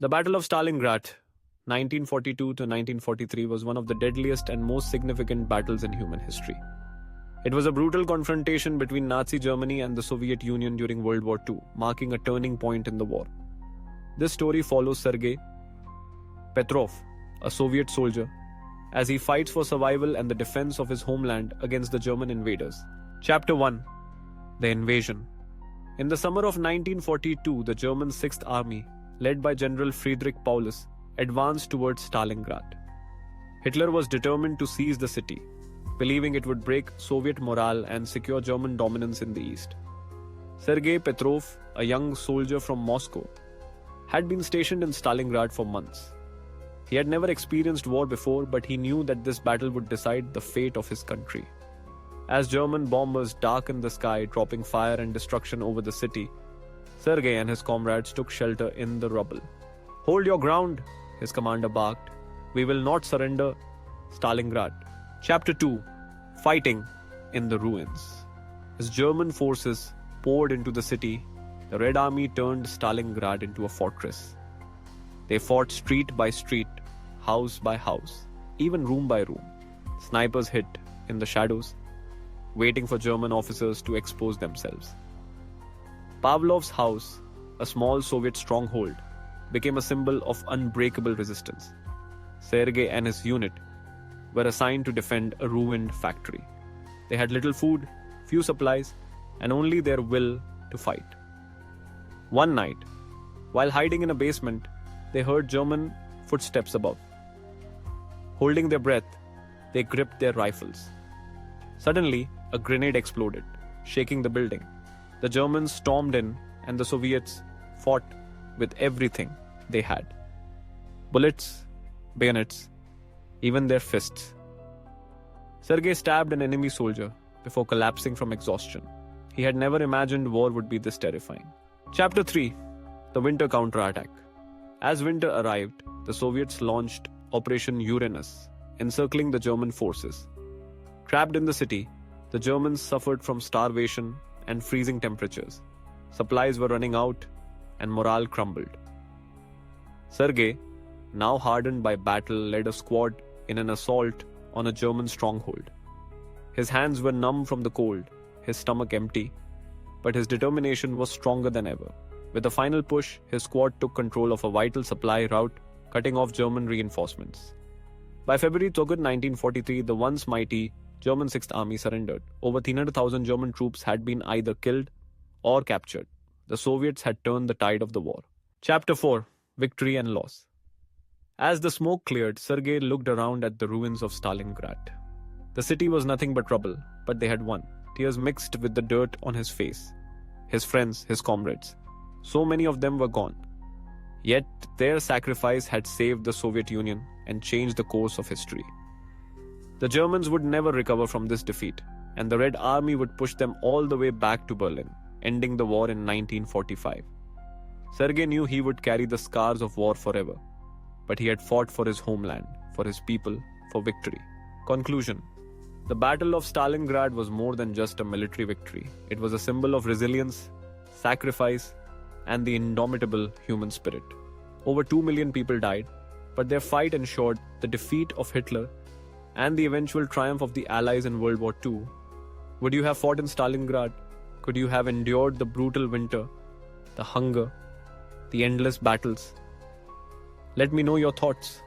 The Battle of Stalingrad, 1942 to 1943, was one of the deadliest and most significant battles in human history. It was a brutal confrontation between Nazi Germany and the Soviet Union during World War II, marking a turning point in the war. This story follows Sergei Petrov, a Soviet soldier, as he fights for survival and the defense of his homeland against the German invaders. Chapter 1: The Invasion. In the summer of 1942, the German Sixth Army, led by General Friedrich Paulus, advanced towards Stalingrad. Hitler was determined to seize the city, believing it would break Soviet morale and secure German dominance in the east. Sergei Petrov, a young soldier from Moscow, had been stationed in Stalingrad for months. He had never experienced war before, but he knew that this battle would decide the fate of his country. As German bombers darkened the sky, dropping fire and destruction over the city, Sergei and his comrades took shelter in the rubble. "Hold your ground," his commander barked. "We will not surrender Stalingrad." Chapter 2: Fighting in the Ruins. As German forces poured into the city, the Red Army turned Stalingrad into a fortress. They fought street by street, house by house, even room by room. Snipers hid in the shadows, waiting for German officers to expose themselves. Pavlov's house, a small Soviet stronghold, became a symbol of unbreakable resistance. Sergei and his unit were assigned to defend a ruined factory. They had little food, few supplies, and only their will to fight. One night, while hiding in a basement, they heard German footsteps above. Holding their breath, they gripped their rifles. Suddenly, a grenade exploded, shaking the building. The Germans stormed in, and the Soviets fought with everything they had: bullets, bayonets, even their fists. Sergei stabbed an enemy soldier before collapsing from exhaustion. He had never imagined war would be this terrifying. Chapter 3: The Winter Counterattack. As winter arrived, the Soviets launched Operation Uranus, encircling the German forces. Trapped in the city, the Germans suffered from starvation and freezing temperatures. Supplies were running out, and morale crumbled. Sergei, now hardened by battle, led a squad in an assault on a German stronghold. His hands were numb from the cold, his stomach empty, but his determination was stronger than ever. With a final push, his squad took control of a vital supply route, cutting off German reinforcements. By February 2, 1943, the once mighty German Sixth Army surrendered. Over 300,000 German troops had been either killed or captured. The Soviets had turned the tide of the war. Chapter 4: Victory and Loss. As the smoke cleared, Sergei looked around at the ruins of Stalingrad. The city was nothing but rubble, but they had won. Tears mixed with the dirt on his face. His friends, his comrades. So many of them were gone. Yet their sacrifice had saved the Soviet Union and changed the course of history. The Germans would never recover from this defeat, and the Red Army would push them all the way back to Berlin, ending the war in 1945. Sergei knew he would carry the scars of war forever, but he had fought for his homeland, for his people, for victory. Conclusion: the Battle of Stalingrad was more than just a military victory. It was a symbol of resilience, sacrifice, and the indomitable human spirit. Over 2 million people died, but their fight ensured the defeat of Hitler and the eventual triumph of the Allies in World War II. Would you have fought in Stalingrad? Could you have endured the brutal winter, the hunger, the endless battles? Let me know your thoughts.